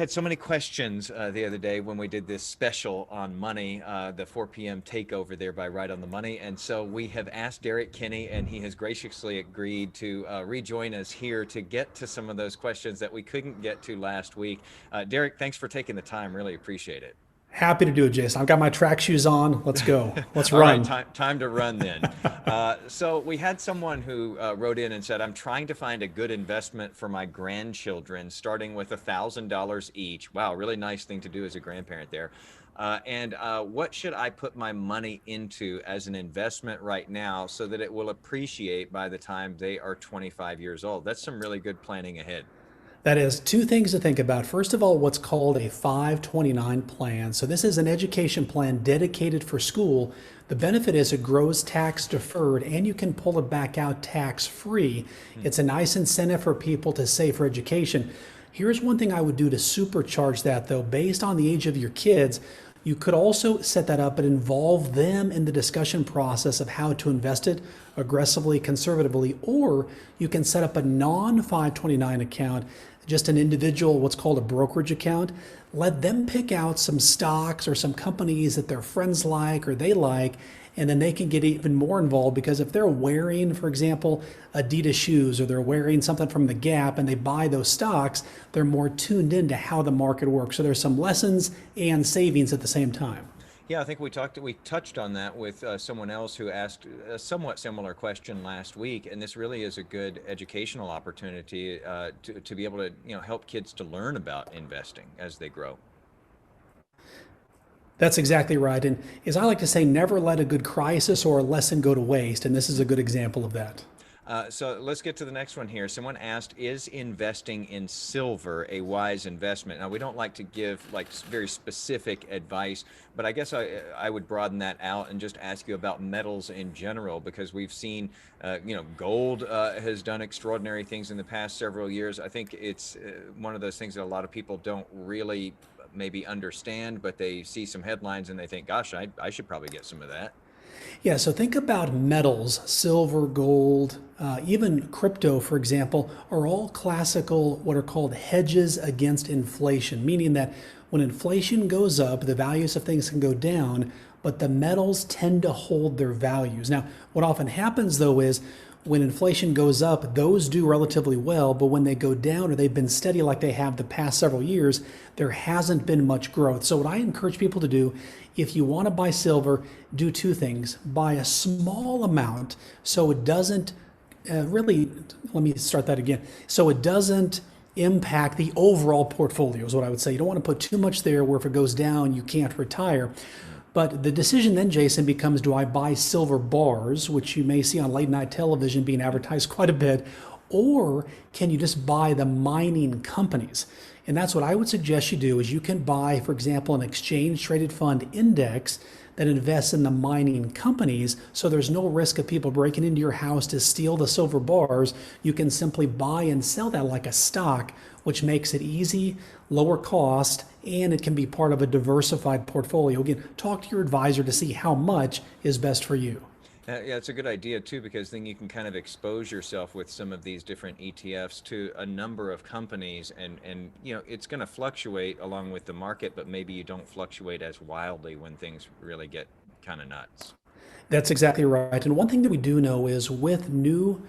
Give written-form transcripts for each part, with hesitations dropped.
Had so many questions the other day when we did this special on money, the 4 p.m. takeover there by Right on the Money. And so we have asked Derrick Kinney, and he has graciously agreed to rejoin us here to get to some of those questions that we couldn't get to last week. Derrick, thanks for taking the time. Really appreciate it. Happy to do it, Jason. I've got my track shoes on. Let's go. Let's All right, run. time to run then. So we had someone who wrote in and said, I'm trying to find a good investment for my grandchildren, starting with $1,000 each. Wow, really nice thing to do as a grandparent there. And what should I put my money into as an investment right now so that it will appreciate by the time they are 25 years old? That's some really good planning ahead. That is two things to think about. First of all, what's called a 529 plan. So this is an education plan dedicated for school. The benefit is it grows tax deferred and you can pull it back out tax free. It's a nice incentive for people to save for education. Here's one thing I would do to supercharge that though, based on the age of your kids. You could also set that up and involve them in the discussion process of how to invest it aggressively, conservatively, or you can set up a non 529 account, just an individual, what's called a brokerage account. Let them pick out some stocks or some companies that their friends like or they like, and then they can get even more involved because if they're wearing, for example, Adidas shoes or they're wearing something from the Gap and they buy those stocks, they're more tuned into how the market works. So there's some lessons and savings at the same time. Yeah, I think we touched on that with someone else who asked a somewhat similar question last week, and this really is a good educational opportunity to be able to help kids to learn about investing as they grow. That's exactly right. And as I like to say, never let a good crisis or a lesson go to waste. And this is a good example of that. So let's get to the next one here. Someone asked, is investing in silver a wise investment? Now, we don't like to give like very specific advice, but I guess I would broaden that out and just ask you about metals in general, because we've seen, gold has done extraordinary things in the past several years. I think it's one of those things that a lot of people don't really maybe understand, but they see some headlines and they think, gosh, I should probably get some of that. Yeah, so think about metals, silver, gold, even crypto, for example, are all classical, what are called hedges against inflation, meaning that when inflation goes up, the values of things can go down, but the metals tend to hold their values. Now, what often happens though is when inflation goes up, those do relatively well, but when they go down or they've been steady like they have the past several years, there hasn't been much growth. So what I encourage people to do, if you want to buy silver, do two things. Buy a small amount so it doesn't really, let me start that again. So it doesn't impact the overall portfolio is what I would say. You don't want to put too much there where if it goes down, you can't retire. But the decision then, Jason, becomes do I buy silver bars, which you may see on late night television being advertised quite a bit, or can you just buy the mining companies? And that's what I would suggest you do is you can buy, for example, an exchange traded fund index that invests in the mining companies. So there's no risk of people breaking into your house to steal the silver bars. You can simply buy and sell that like a stock, which makes it easy, lower cost, and it can be part of a diversified portfolio. Again, talk to your advisor to see how much is best for you. Yeah, it's a good idea too, because then you can kind of expose yourself with some of these different ETFs to a number of companies, and it's going to fluctuate along with the market, but maybe you don't fluctuate as wildly when things really get kind of nuts. That's exactly right. And one thing that we do know is with new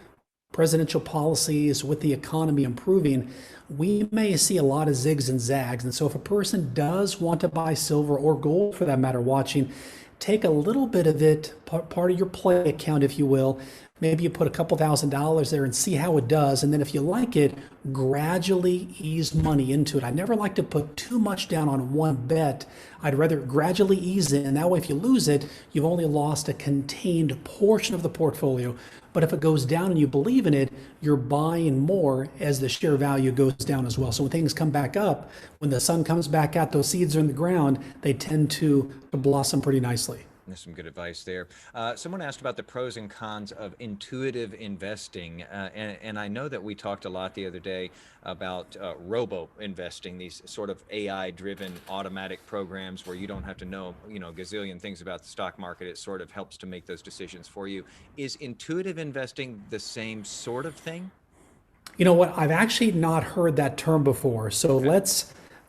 presidential policies, with the economy improving, we may see a lot of zigs and zags. And so if a person does want to buy silver or gold for that matter, watching, take a little bit of it, part of your play account, if you will. Maybe you put a couple $1,000s there and see how it does. And then if you like it, gradually ease money into it. I never like to put too much down on one bet. I'd rather gradually ease it. And that way, if you lose it, you've only lost a contained portion of the portfolio. But if it goes down and you believe in it, you're buying more as the share value goes down as well. So when things come back up, when the sun comes back out, those seeds are in the ground, they tend to blossom pretty nicely. There's some good advice there. Someone asked about the pros and cons of intuitive investing. And I know that we talked a lot the other day about robo investing, these sort of AI driven automatic programs where you don't have to know, a gazillion things about the stock market. It sort of helps to make those decisions for you. Is intuitive investing the same sort of thing? You know what? I've actually not heard that term before. So Okay.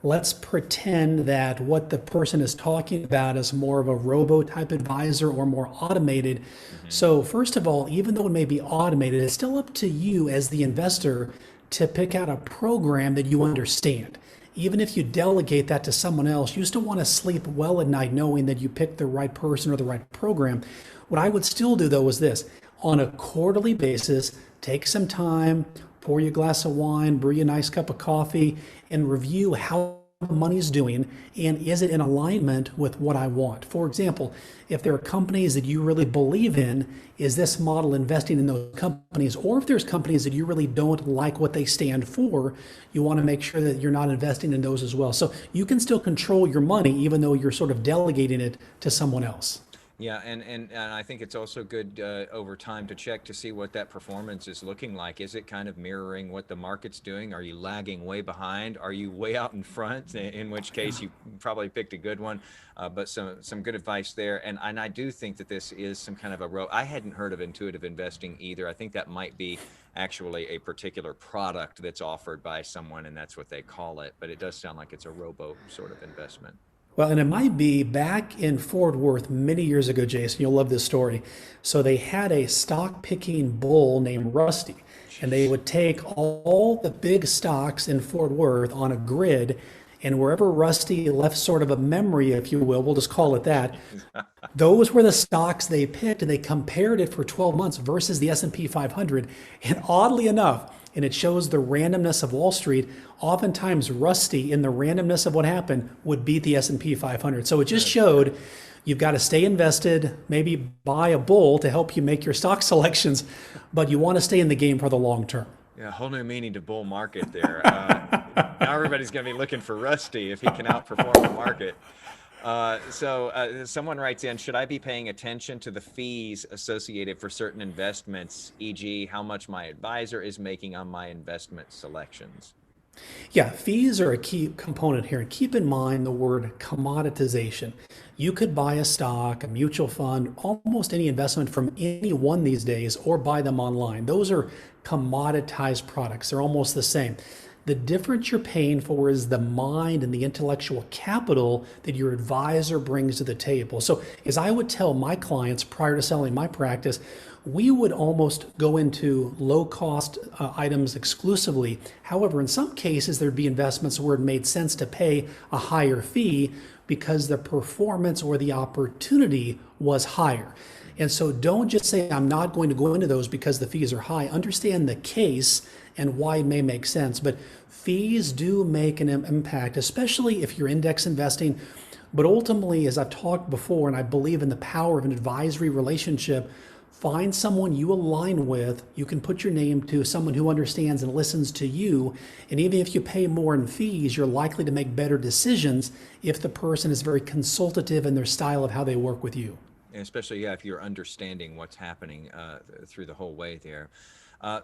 let's pretend that what the person is talking about is more of a robo type advisor or more automated. Hmm. So, first of all, even though it may be automated, it's still up to you as the investor to pick out a program that you understand. Even if you delegate that to someone else, you still want to sleep well at night knowing that you picked the right person or the right program. What I would still do though is this: on a quarterly basis, take some time, pour you a glass of wine, brew you a nice cup of coffee, and review how the money's doing and is it in alignment with what I want. For example, if there are companies that you really believe in, is this model investing in those companies? Or if there's companies that you really don't like what they stand for, you want to make sure that you're not investing in those as well. So you can still control your money even though you're sort of delegating it to someone else. Yeah, and I think it's also good over time to check to see what that performance is looking like. Is it kind of mirroring what the market's doing? Are you lagging way behind? Are you way out in front? In which case you probably picked a good one. But some good advice there. And I do think that this is some kind of I hadn't heard of intuitive investing either. I think that might be actually a particular product that's offered by someone, and that's what they call it. But it does sound like it's a robo sort of investment. Well, and it might be back in Fort Worth many years ago, Jason. You'll love this story. So they had a stock picking bull named Rusty, and they Jeez. would take all the big stocks in Fort Worth on a grid, and wherever Rusty left sort of a memory, if you will, we'll just call it that, those were the stocks they picked, and they compared it for 12 months versus the S&P 500. And oddly enough, and it shows the randomness of Wall Street, oftentimes Rusty in the randomness of what happened would beat the S&P 500. So it just Good. showed you've got to stay invested, maybe buy a bull to help you make your stock selections, but you want to stay in the game for the long term. Yeah, whole new meaning to bull market there. Now everybody's going to be looking for Rusty if he can outperform the market. Someone writes in, should I be paying attention to the fees associated for certain investments, e.g., how much my advisor is making on my investment selections? Yeah, fees are a key component here. And keep in mind the word commoditization. You could buy a stock, a mutual fund, almost any investment from anyone these days, or buy them online. Those are commoditized products. They're almost the same. The difference you're paying for is the mind and the intellectual capital that your advisor brings to the table. So, as I would tell my clients prior to selling my practice, we would almost go into low cost items exclusively. However, in some cases, there'd be investments where it made sense to pay a higher fee because the performance or the opportunity was higher. And so don't just say, I'm not going to go into those because the fees are high. Understand the case and why it may make sense. But fees do make an impact, especially if you're index investing. But ultimately, as I've talked before, and I believe in the power of an advisory relationship, find someone you align with. You can put your name to someone who understands and listens to you. And even if you pay more in fees, you're likely to make better decisions if the person is very consultative in their style of how they work with you. And especially, yeah, if you're understanding what's happening through the whole way there.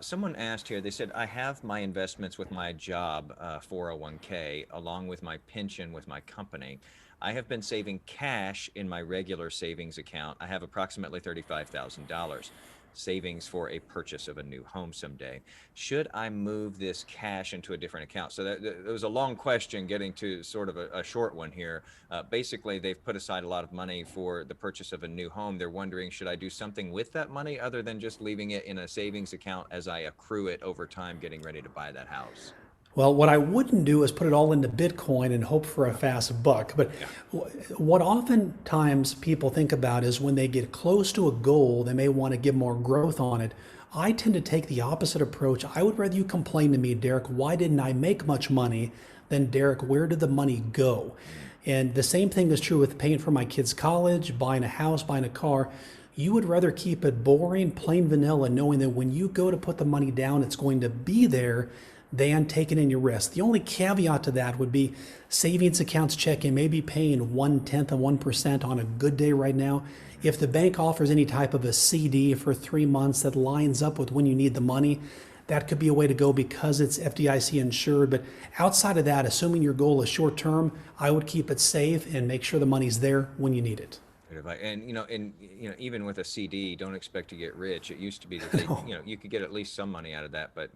Someone asked here, they said, I have my investments with my job 401k along with my pension with my company. I have been saving cash in my regular savings account. I have approximately $35,000 savings for a purchase of a new home someday. Should I move this cash into a different account? So that was a long question getting to sort of a short one here. Basically, they've put aside a lot of money for the purchase of a new home. They're wondering, should I do something with that money other than just leaving it in a savings account as I accrue it over time, getting ready to buy that house? Well, what I wouldn't do is put it all into Bitcoin and hope for a fast buck. But Yeah. what oftentimes people think about is when they get close to a goal, they may want to give more growth on it. I tend to take the opposite approach. I would rather you complain to me, Derek, why didn't I make much money, than Derek, where did the money go? Mm. And the same thing is true with paying for my kids' college, buying a house, buying a car. You would rather keep it boring, plain vanilla, knowing that when you go to put the money down, it's going to be there than taking any risk. The only caveat to that would be savings accounts checking, maybe paying 1/10 of 1% on a good day right now. If the bank offers any type of a CD for 3 months that lines up with when you need the money, that could be a way to go because it's FDIC insured. But outside of that, assuming your goal is short term, I would keep it safe and make sure the money's there when you need it. Good advice. And even with a CD, don't expect to get rich. It used to be that you could get at least some money out of that, but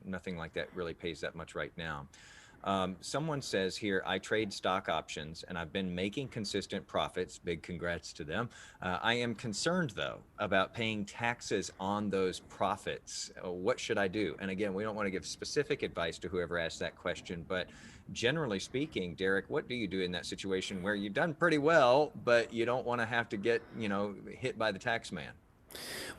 nothing like that really pays that much right now. Someone says here, I trade stock options and I've been making consistent profits. Big congrats to them. I am concerned, though, about paying taxes on those profits. What should I do? And again, we don't want to give specific advice to whoever asked that question, but generally speaking, Derrick, what do you do in that situation where you've done pretty well, but you don't want to have to get, hit by the tax man?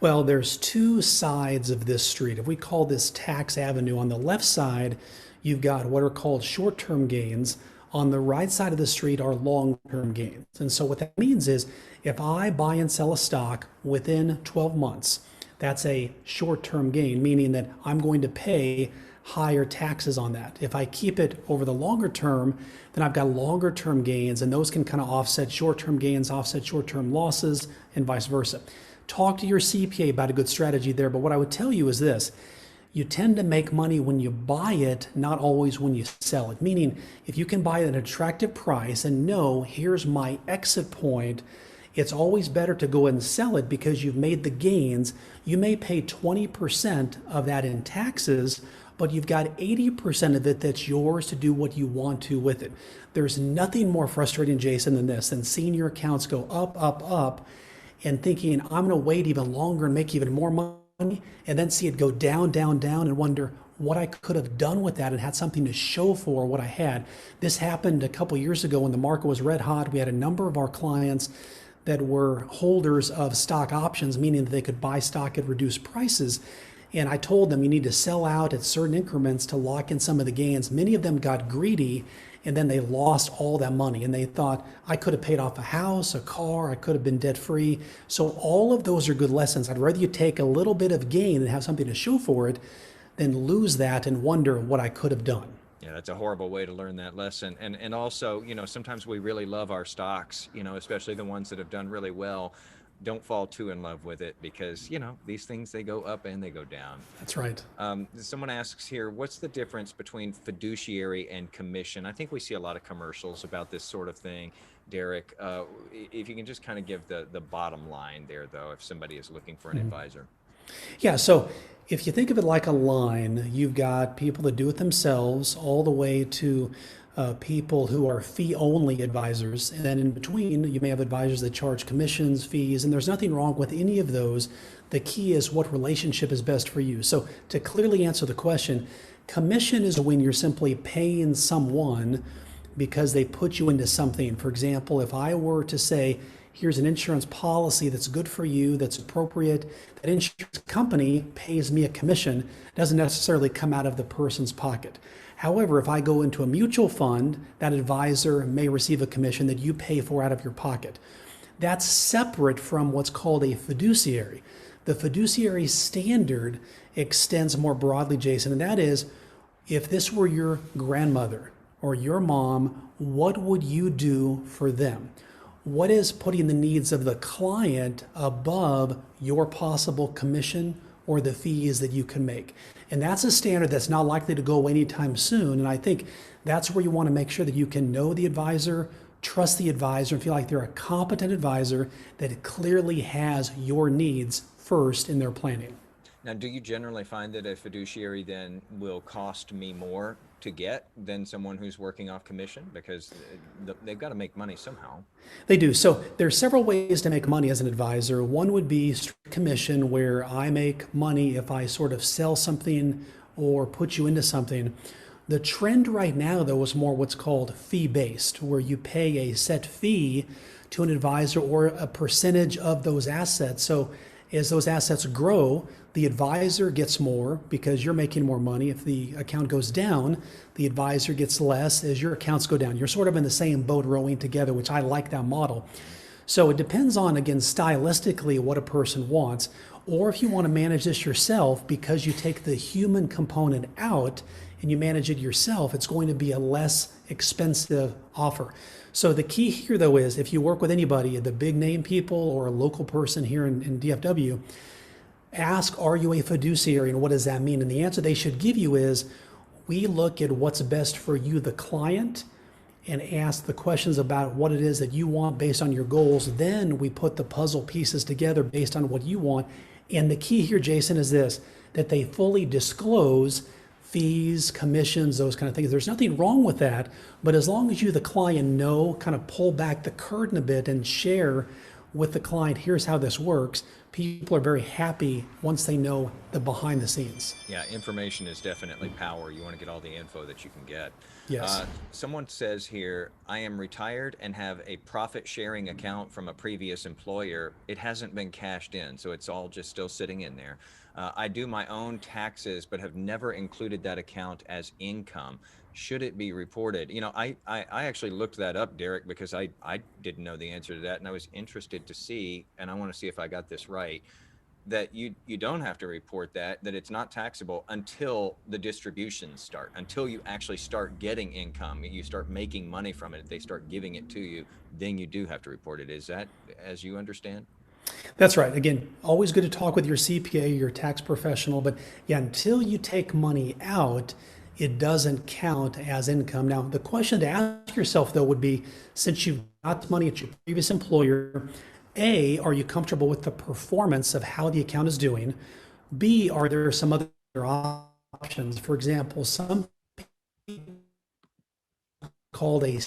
Well, there's two sides of this street. If we call this tax avenue, on the left side, you've got what are called short-term gains. On the right side of the street are long-term gains. And so what that means is if I buy and sell a stock within 12 months, that's a short-term gain, meaning that I'm going to pay higher taxes on that. If I keep it over the longer term, then I've got longer term gains, and those can kind of offset short-term gains, offset short-term losses, and vice versa. Talk to your CPA about a good strategy there, but what I would tell you is this: you tend to make money when you buy it, not always when you sell it. Meaning, if you can buy it at an attractive price and know, here's my exit point, it's always better to go and sell it because you've made the gains. You may pay 20% of that in taxes, but you've got 80% of it that's yours to do what you want to with it. There's nothing more frustrating, Jason, than this, than seeing your accounts go up, up, up, and thinking, I'm going to wait even longer and make even more money, and then see it go down, down, down, and wonder what I could have done with that and had something to show for what I had. This happened a couple years ago when the market was red hot. We had a number of our clients that were holders of stock options, meaning that they could buy stock at reduced prices. And I told them you need to sell out at certain increments to lock in some of the gains. Many of them got greedy, and then they lost all that money. And they thought, I could have paid off a house, a car, I could have been debt free. So all of those are good lessons. I'd rather you take a little bit of gain and have something to show for it than lose that and wonder what I could have done. Yeah, that's a horrible way to learn that lesson. And also, sometimes we really love our stocks, especially the ones that have done really well. Don't fall too in love with it because, these things, they go up and they go down. That's right. Someone asks here, what's the difference between fiduciary and commission? I think we see a lot of commercials about this sort of thing. Derrick, if you can just kind of give the bottom line there, though, if somebody is looking for an advisor. Yeah, so if you think of it like a line, you've got people that do it themselves all the way to people who are fee-only advisors. And then in between, you may have advisors that charge commissions, fees, and there's nothing wrong with any of those. The key is what relationship is best for you. So to clearly answer the question, commission is when you're simply paying someone because they put you into something. For example, if I were to say, here's an insurance policy that's good for you, that's appropriate, that insurance company pays me a commission, it doesn't necessarily come out of the person's pocket. However, if I go into a mutual fund, that advisor may receive a commission that you pay for out of your pocket. That's separate from what's called a fiduciary. The fiduciary standard extends more broadly, Jason, and that is, if this were your grandmother or your mom, what would you do for them? What is putting the needs of the client above your possible commission or the fees that you can make? And that's a standard that's not likely to go away anytime soon. And I think that's where you want to make sure that you can know the advisor, trust the advisor, and feel like they're a competent advisor that clearly has your needs first in their planning. Now, do you generally find that a fiduciary then will cost me more to get than someone who's working off commission? Because they've got to make money somehow. They do. So there are several ways to make money as an advisor. One would be strict commission, where I make money if I sort of sell something or put you into something. The trend right now, though, is more what's called fee-based, where you pay a set fee to an advisor or a percentage of those assets. So as those assets grow, the advisor gets more because you're making more money. If the account goes down, the advisor gets less as your accounts go down. You're sort of in the same boat rowing together, which I like that model. So it depends on, again, stylistically what a person wants, or if you want to manage this yourself because you take the human component out and you manage it yourself, it's going to be a less expensive offer. So the key here, though, is if you work with anybody, the big name people or a local person here in DFW, ask, are you a fiduciary, and what does that mean? And the answer they should give you is, we look at what's best for you, the client, and ask the questions about what it is that you want based on your goals. Then we put the puzzle pieces together based on what you want. And the key here, Jason, is this, that they fully disclose fees, commissions, those kind of things. There's nothing wrong with that, but as long as you, the client, know, kind of pull back the curtain a bit and share with the client, here's how this works, people are very happy once they know the behind the scenes. Yeah, information is definitely power. You want to get all the info that you can get. Yes. Someone says here, I am retired and have a profit sharing account from a previous employer. It hasn't been cashed in, so it's all just still sitting in there. I do my own taxes, but have never included that account as income. Should it be reported? I actually looked that up, Derrick, because I didn't know the answer to that, and I was interested to see, and I want to see if I got this right, that you don't have to report that it's not taxable until the distributions start, until you actually start getting income, you start making money from it, they start giving it to you, then you do have to report it. Is that as you understand? That's right. Again, always good to talk with your CPA, your tax professional, but yeah, until you take money out, it doesn't count as income. Now, the question to ask yourself though would be, since you've got the money at your previous employer, A, are you comfortable with the performance of how the account is doing? B, are there some other options? For example, some called a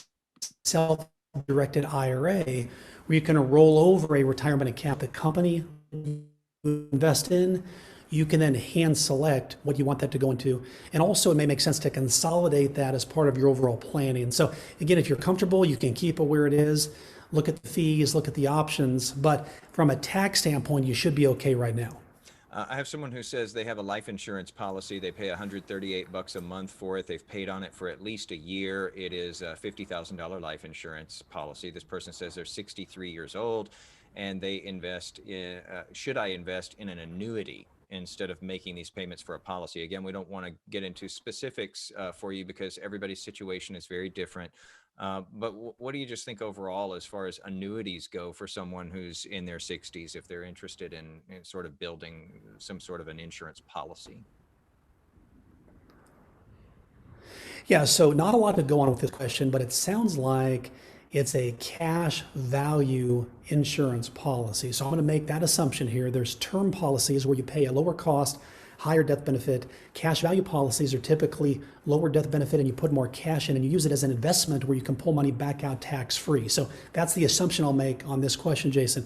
self-directed IRA, where you can roll over a retirement account the company you invest in. You can then hand select what you want that to go into. And also it may make sense to consolidate that as part of your overall planning. So again, if you're comfortable, you can keep it where it is, look at the fees, look at the options, but from a tax standpoint, you should be okay right now. I have someone who says they have a life insurance policy. They pay $138 a month for it. They've paid on it for at least a year. It is a $50,000 life insurance policy. This person says they're 63 years old and they invest in, should I invest in an annuity instead of making these payments for a policy? Again, we don't want to get into specifics for you because everybody's situation is very different. But what do you just think overall as far as annuities go for someone who's in their 60s if they're interested in sort of building some sort of an insurance policy? Yeah, so not a lot to go on with this question, but it sounds like it's a cash value insurance policy. So I'm going to make that assumption here. There's term policies where you pay a lower cost, higher death benefit. Cash value policies are typically lower death benefit and you put more cash in and you use it as an investment where you can pull money back out tax free. So that's the assumption I'll make on this question, Jason.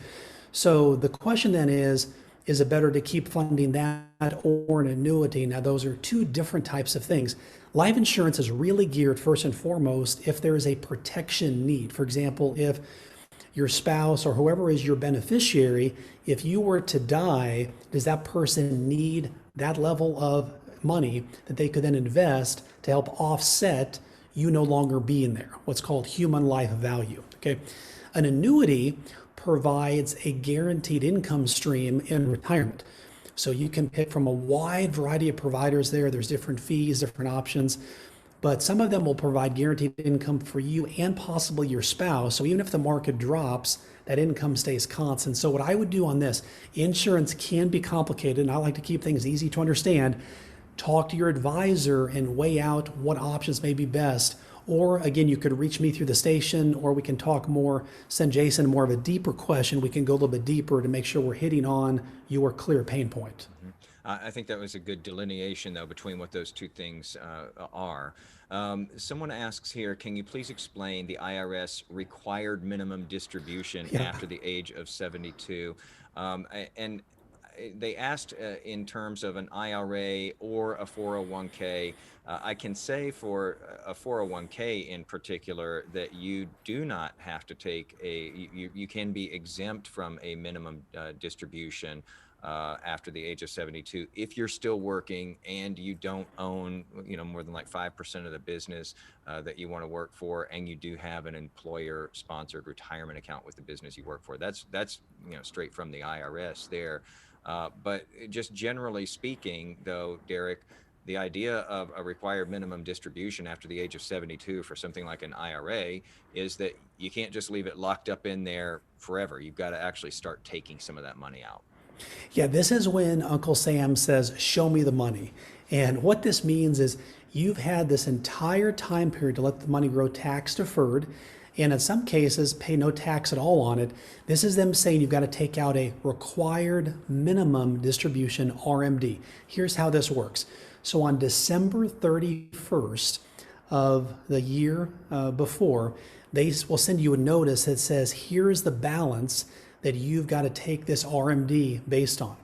So the question then is it better to keep funding that or an annuity? Now, those are two different types of things. Life insurance is really geared first and foremost if there is a protection need. For example, if your spouse or whoever is your beneficiary, if you were to die, does that person need that level of money that they could then invest to help offset you no longer being there? What's called human life value. Okay. An annuity provides a guaranteed income stream in retirement. So you can pick from a wide variety of providers there. There's different fees, different options, but some of them will provide guaranteed income for you and possibly your spouse. So even if the market drops, that income stays constant. So what I would do on this, insurance can be complicated, and I like to keep things easy to understand. Talk to your advisor and weigh out what options may be best. Or again, you could reach me through the station, or we can talk more, send Jason more of a deeper question. We can go a little bit deeper to make sure we're hitting on your clear pain point. Mm-hmm. I think that was a good delineation, though, between what those two things are. Someone asks here, can you please explain the IRS required minimum distribution after the age of 72? And they asked in terms of an IRA or a 401k. I can say for a 401k in particular that you do not have to take you can be exempt from a minimum distribution after the age of 72 if you're still working and you don't own more than like 5% of the business that you want to work for, and you do have an employer sponsored retirement account with the business you work for. That's straight from the IRS there. But just generally speaking, though, Derrick, the idea of a required minimum distribution after the age of 72 for something like an IRA is that you can't just leave it locked up in there forever. You've got to actually start taking some of that money out. Yeah, this is when Uncle Sam says, show me the money. And what this means is you've had this entire time period to let the money grow tax deferred, and in some cases pay no tax at all on it. This is them saying you've got to take out a required minimum distribution, RMD. Here's how this works. So on December 31st of the year before, they will send you a notice that says, here's the balance that you've got to take this RMD based on.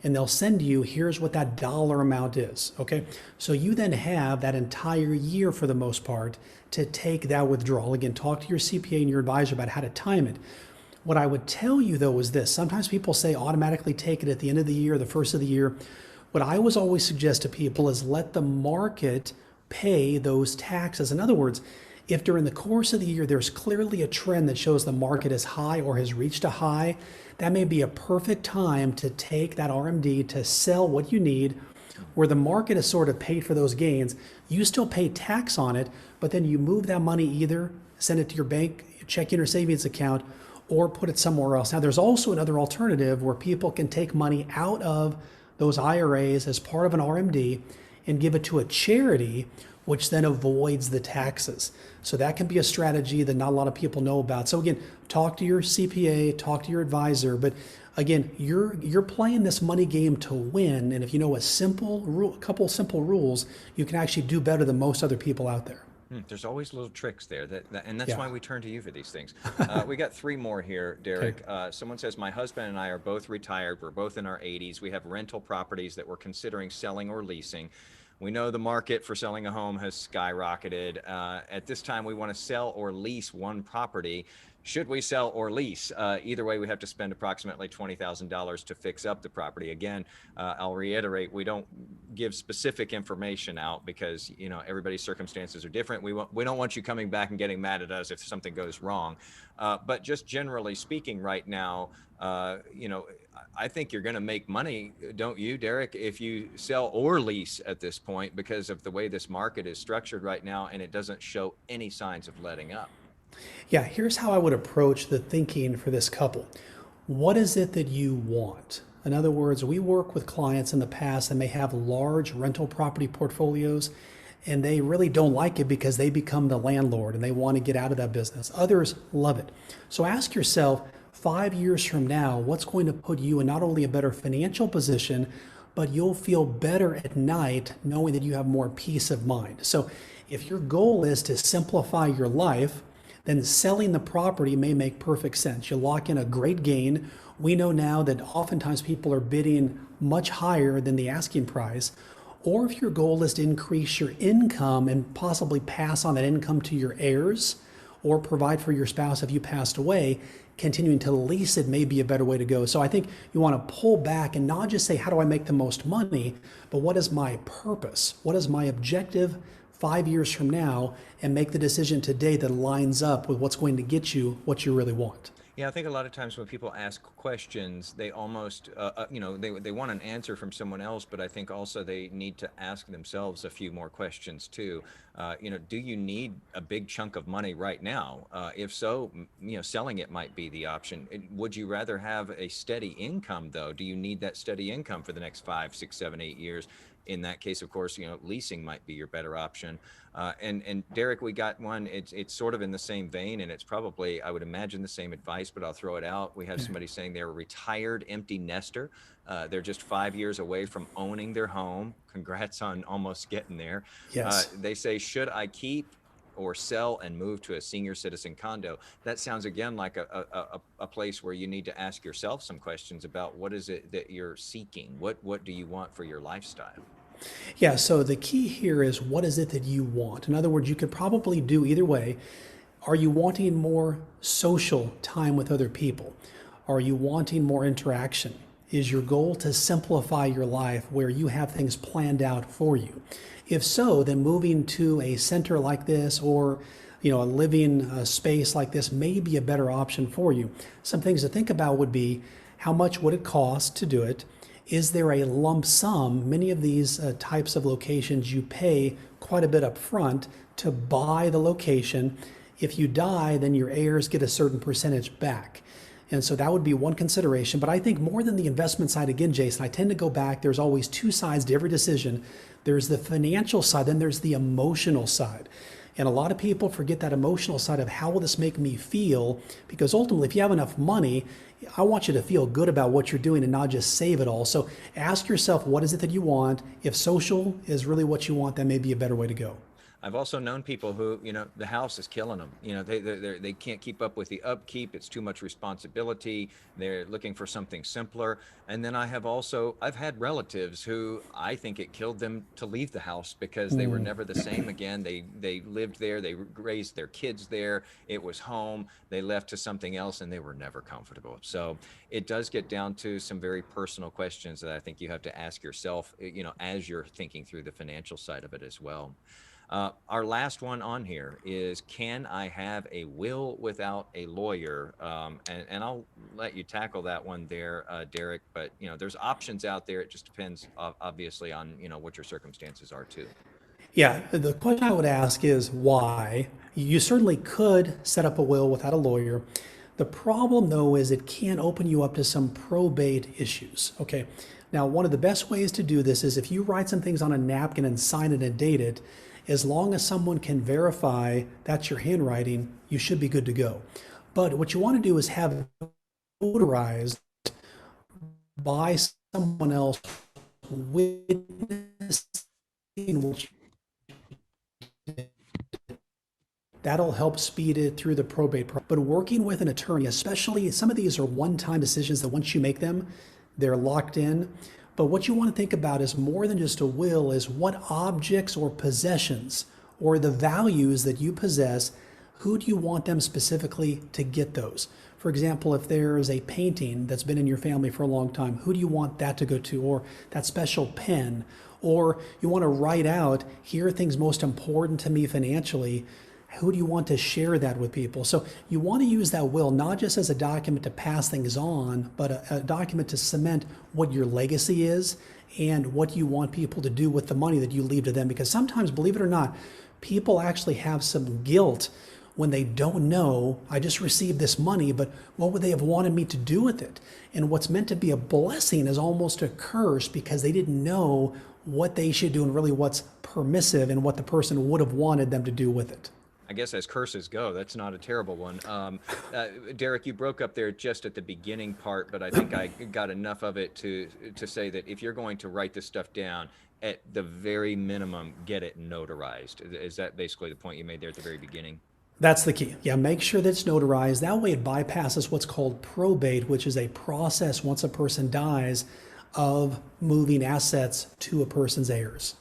And they'll send you, here's what that dollar amount is, okay? So you then have that entire year for the most part to take that withdrawal. Again, talk to your CPA and your advisor about how to time it. What I would tell you though is this, sometimes people say automatically take it at the end of the year, the first of the year. What I always suggest to people is let the market pay those taxes. In other words, if during the course of the year there's clearly a trend that shows the market is high or has reached a high, that may be a perfect time to take that RMD to sell what you need, where the market has sort of paid for those gains. You still pay tax on it, but then you move that money, either send it to your bank, checking or savings account, or put it somewhere else. Now, there's also another alternative where people can take money out of those IRAs as part of an RMD and give it to a charity, which then avoids the taxes. So that can be a strategy that not a lot of people know about. So again, talk to your CPA, talk to your advisor, but again, you're playing this money game to win, and if you know a couple simple rules, you can actually do better than most other people out there. There's always little tricks there, and that's why we turn to you for these things. We got three more here, Derrick. Okay. Someone says, my husband and I are both retired. We're both in our 80s. We have rental properties that we're considering selling or leasing. We know the market for selling a home has skyrocketed. At this time, we want to sell or lease one property. Should we sell or lease? Either way, we have to spend approximately $20,000 to fix up the property. Again, I'll reiterate, we don't give specific information out because everybody's circumstances are different. We don't want you coming back and getting mad at us if something goes wrong. But just generally speaking, right now, I think you're going to make money, don't you, Derrick, if you sell or lease at this point because of the way this market is structured right now, and it doesn't show any signs of letting up. Yeah, here's how I would approach the thinking for this couple. What is it that you want? In other words, we work with clients in the past and they have large rental property portfolios and they really don't like it because they become the landlord and they want to get out of that business. Others love it. So ask yourself, 5 years from now, what's going to put you in not only a better financial position, but you'll feel better at night knowing that you have more peace of mind. So if your goal is to simplify your life, then selling the property may make perfect sense. You lock in a great gain. We know now that oftentimes people are bidding much higher than the asking price. Or if your goal is to increase your income and possibly pass on that income to your heirs or provide for your spouse if you passed away, continuing to lease it may be a better way to go. So I think you want to pull back and not just say, how do I make the most money, but what is my purpose? What is my objective 5 years from now, and make the decision today that lines up with what's going to get you what you really want. Yeah, I think a lot of times when people ask questions, they almost, they want an answer from someone else, but I think also they need to ask themselves a few more questions too. Do you need a big chunk of money right now? If so, selling it might be the option. Would you rather have a steady income though? Do you need that steady income for the next 5, 6, 7, 8 years? In that case, of course, leasing might be your better option. And Derrick, we got one. It's sort of in the same vein, and it's probably, I would imagine, the same advice, but I'll throw it out. We have somebody saying they're a retired empty nester. They're just 5 years away from owning their home. Congrats on almost getting there. Yes. They say, should I keep or sell and move to a senior citizen condo? That sounds again like a place where you need to ask yourself some questions about what is it that you're seeking? What do you want for your lifestyle? Yeah, so the key here is what is it that you want? In other words, you could probably do either way. Are you wanting more social time with other people? Are you wanting more interaction? Is your goal to simplify your life where you have things planned out for you? If so, then moving to a center like this or a living space like this may be a better option for you. Some things to think about would be, how much would it cost to do it? Is there a lump sum? Many of these types of locations, you pay quite a bit up front to buy the location. If you die, then your heirs get a certain percentage back. And so that would be one consideration. But I think more than the investment side, again, Jason, I tend to go back. There's always two sides to every decision. There's the financial side, then there's the emotional side. And a lot of people forget that emotional side of how will this make me feel? Because ultimately, if you have enough money, I want you to feel good about what you're doing and not just save it all. So ask yourself, what is it that you want? If social is really what you want, that may be a better way to go. I've also known people who, the house is killing them. They can't keep up with the upkeep. It's too much responsibility. They're looking for something simpler. And then I've had relatives who I think it killed them to leave the house because they were never the same again. They lived there. They raised their kids there. It was home. They left to something else and they were never comfortable. So it does get down to some very personal questions that I think you have to ask yourself, as you're thinking through the financial side of it as well. Our last one on here is, can I have a will without a lawyer? And I'll let you tackle that one there, Derrick. But, there's options out there. It just depends, obviously, on, what your circumstances are too. Yeah, the question I would ask is why? You certainly could set up a will without a lawyer. The problem, though, is it can open you up to some probate issues. Okay. Now, one of the best ways to do this is if you write some things on a napkin and sign it and date it, as long as someone can verify that's your handwriting, you should be good to go. But what you want to do is have it notarized by someone else witnessing what that'll help speed it through the probate process. But working with an attorney, especially some of these are one-time decisions that once you make them, they're locked in. But what you want to think about is more than just a will, is what objects or possessions or the values that you possess, who do you want them specifically to get those? For example, if there's a painting that's been in your family for a long time, who do you want that to go to? Or that special pen? Or you want to write out, here are things most important to me financially. Who do you want to share that with people? So you want to use that will not just as a document to pass things on, but a document to cement what your legacy is and what you want people to do with the money that you leave to them. Because sometimes, believe it or not, people actually have some guilt when they don't know, I just received this money, but what would they have wanted me to do with it? And what's meant to be a blessing is almost a curse because they didn't know what they should do and really what's permissive and what the person would have wanted them to do with it. I guess as curses go, that's not a terrible one. Derrick, you broke up there just at the beginning part, but I think I got enough of it to say that if you're going to write this stuff down, at the very minimum, get it notarized. Is that basically the point you made there at the very beginning? That's the key. Yeah, make sure that it's notarized. That way it bypasses what's called probate, which is a process once a person dies of moving assets to a person's heirs.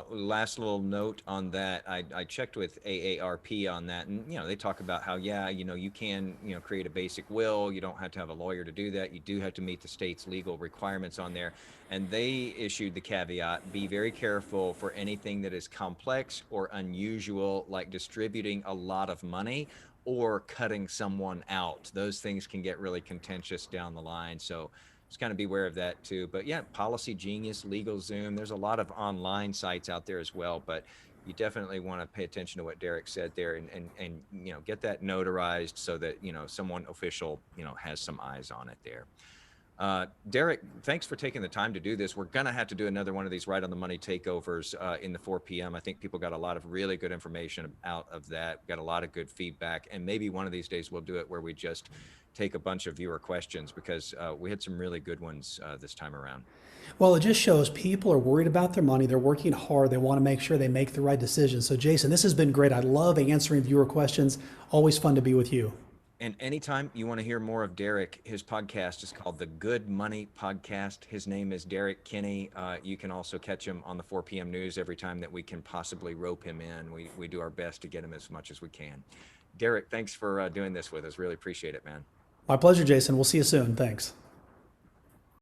Last little note on that, I checked with AARP on that, and they talk about how, yeah, you can create a basic will. You don't have to have a lawyer to do that. You do have to meet the state's legal requirements on there, and they issued the caveat: be very careful for anything that is complex or unusual, like distributing a lot of money or cutting someone out. Those things can get really contentious down the line. So just kind of beware of that too. But yeah, Policy Genius, LegalZoom, there's a lot of online sites out there as well, but you definitely want to pay attention to what Derrick said there, and get that notarized so that someone official has some eyes on it there. Derrick, thanks for taking the time to do this. We're going to have to do another one of these right on the money takeovers in the 4 p.m. I think people got a lot of really good information out of that, got a lot of good feedback, and maybe one of these days we'll do it where we just take a bunch of viewer questions, because we had some really good ones this time around. Well, it just shows people are worried about their money. They're working hard. They want to make sure they make the right decisions. So, Jason, this has been great. I love answering viewer questions. Always fun to be with you. And anytime you want to hear more of Derrick, his podcast is called the Good Money Podcast. His name is Derrick Kinney. You can also catch him on the 4 p.m. news every time that we can possibly rope him in. We do our best to get him as much as we can. Derrick, thanks for doing this with us. Really appreciate it, man. My pleasure, Jason. We'll see you soon. Thanks.